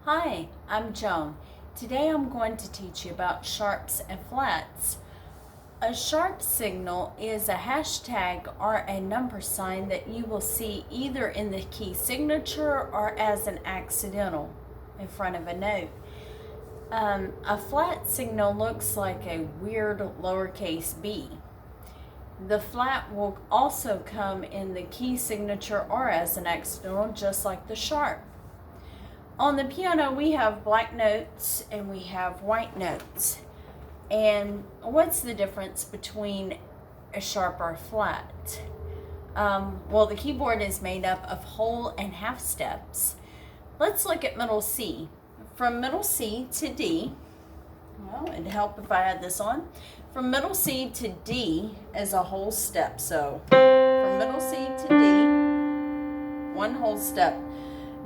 Hi, I'm Joan. Today I'm going to teach you about sharps and flats. A sharp signal is a hashtag or a number sign that you will see either in the key signature or as an accidental in front of a note. A flat signal looks like a weird lowercase b. The flat will also come in the key signature or as an accidental, just like the sharp. On the piano, we have black notes and we have white notes. And what's the difference between a sharp or a flat? Well, the keyboard is made up of whole and half steps. Let's look at middle C. From middle C to D, well, it'd help if I had this on. From middle C to D is a whole step. So from middle C to D, one whole step.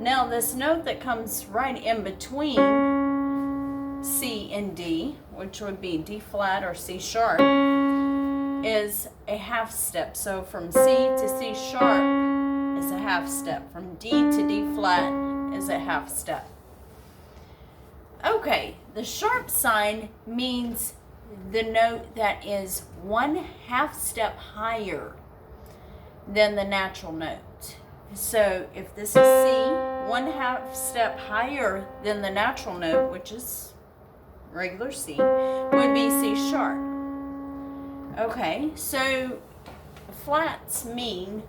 Now this note that comes right in between C and D, which would be D flat or C sharp, is a half step. So from C to C sharp is a half step. From D to D flat is a half step. Okay, the sharp sign means the note that is one half step higher than the natural note. So if this is C, one half step higher than the natural note, which is regular C, would be C sharp. Okay, so flats mean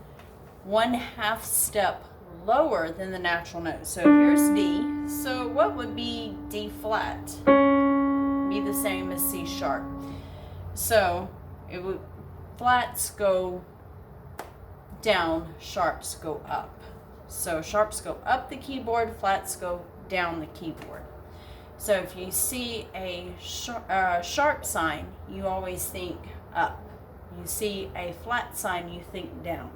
one half step lower than the natural note. So here's D. So what would be D flat? Be the same as C sharp. So it would, flats go down, sharps go up. So sharps go up the keyboard, flats go down the keyboard. So if you see a sharp sign, you always think up. You see a flat sign, you think down.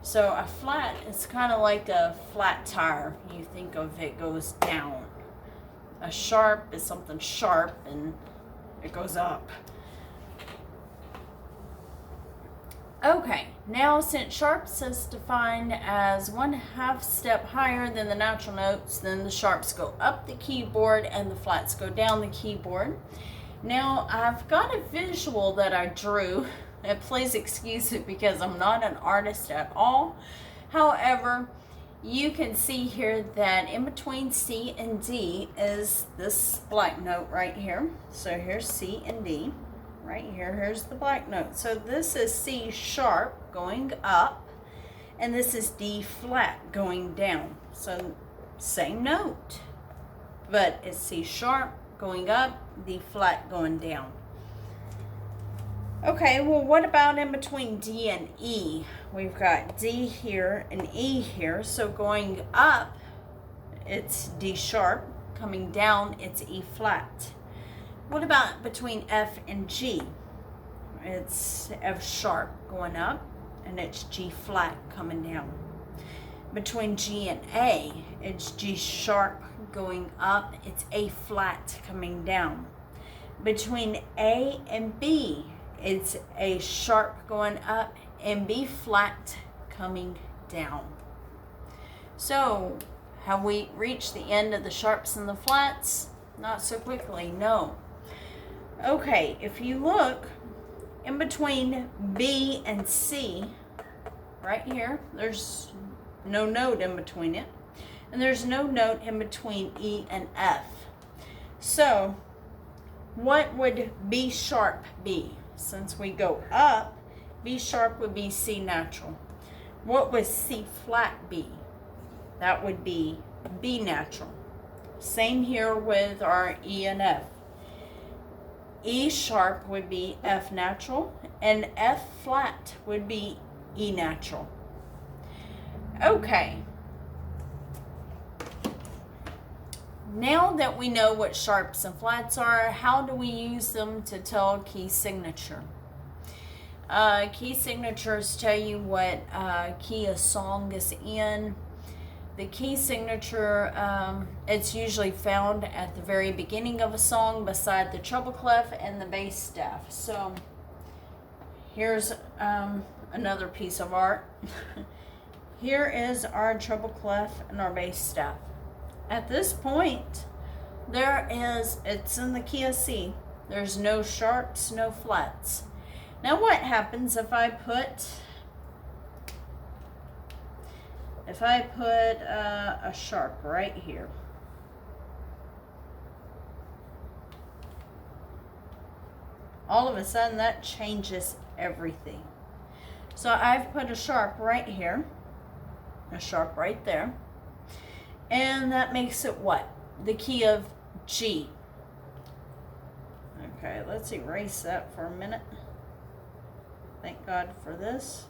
So a flat is kind of like a flat tire. You think of it goes down. A sharp is something sharp and it goes up. Okay, now since sharps is defined as one half step higher than the natural notes, then the sharps go up the keyboard and the flats go down the keyboard. Now I've got a visual that I drew, and please excuse it because I'm not an artist at all. However, you can see here that in between C and D is this black note right here. So here's C and D. Right here, here's the black note. So this is C sharp going up, and this is D flat going down. So same note, but it's C sharp going up, D flat going down. Okay, well, what about in between D and E? We've got D here and E here. So going up, it's D sharp. Coming down, it's E flat. What about between F and G? It's F sharp going up, and it's G flat coming down. Between G and A, it's G sharp going up, it's A flat coming down. Between A and B, it's A sharp going up and B flat coming down. So, have we reached the end of the sharps and the flats? Not so quickly, no. Okay, if you look in between B and C, right here, there's no note in between it, and there's no note in between E and F. So, what would B sharp be? Since we go up, B sharp would be C natural. What would C flat be? That would be B natural. Same here with our E and F. E sharp would be F natural, and F flat would be E natural. Okay. Now that we know what sharps and flats are, how do we use them to tell key signature? Key signatures tell you what key a song is in. The key signature, it's usually found at the very beginning of a song beside the treble clef and the bass staff. So here's another piece of art. Here is our treble clef and our bass staff. At this point, it's in the key of C. There's no sharps, no flats. Now what happens if I put a sharp right here? All of a sudden that changes everything. So I've put a sharp right here, a sharp right there, and that makes it what? The key of G. Okay, let's erase that for a minute. Thank God for this.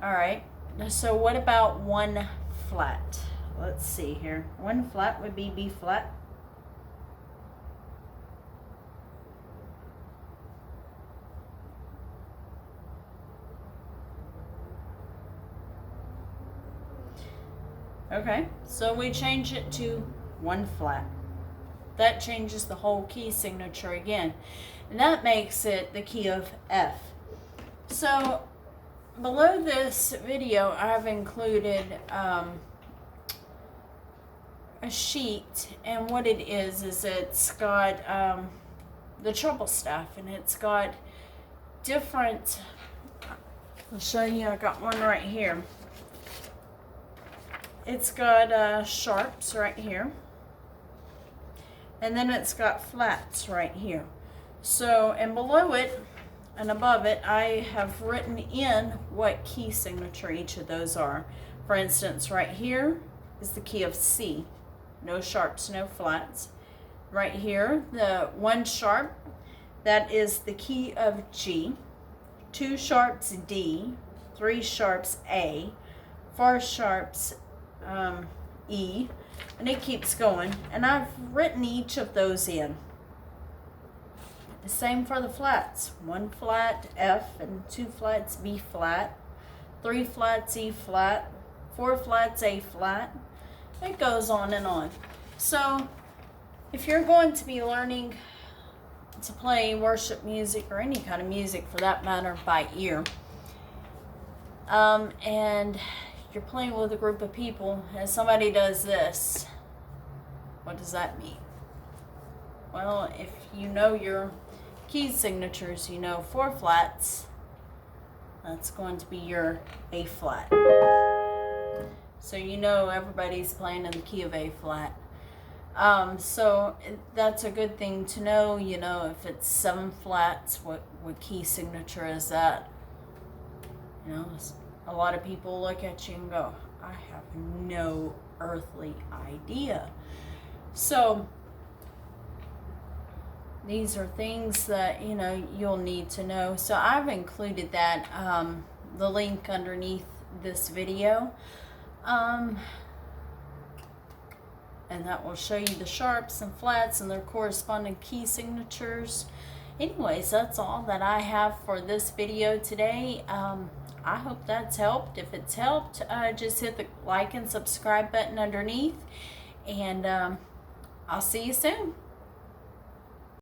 All right, so what about one flat? Let's see here. One flat would be B flat. Okay, so we change it to one flat. That changes the whole key signature again. And that makes it the key of F. So below this video, I've included a sheet, and what it is it's got the treble staff, and it's got different, I'll show you, I got one right here. It's got sharps right here, and then it's got flats right here. So, and below it and above it, I have written in what key signature each of those are. For instance, right here is the key of C. No sharps, no flats. Right here, the one sharp, that is the key of G. 2 sharps, D. 3 sharps, A. 4 sharps, E. And it keeps going. And I've written each of those in. The same for the flats. 1 flat, F, and 2 flats, B flat. 3 flats, E flat. 4 flats, A flat. It goes on and on. So, if you're going to be learning to play worship music, or any kind of music for that matter, by ear, and you're playing with a group of people, and somebody does this, what does that mean? Well, if you know your key signatures, you know 4 flats, that's going to be your A flat. So you know everybody's playing in the key of A flat. So that's a good thing to know. You know, if it's 7 flats, what key signature is that? You know, a lot of people look at you and go, I have no earthly idea. So these are things that, you know, you'll need to know. So I've included that, the link underneath this video. And that will show you the sharps and flats and their corresponding key signatures. Anyways, that's all that I have for this video today. I hope that's helped. If it's helped, just hit the like and subscribe button underneath. And I'll see you soon.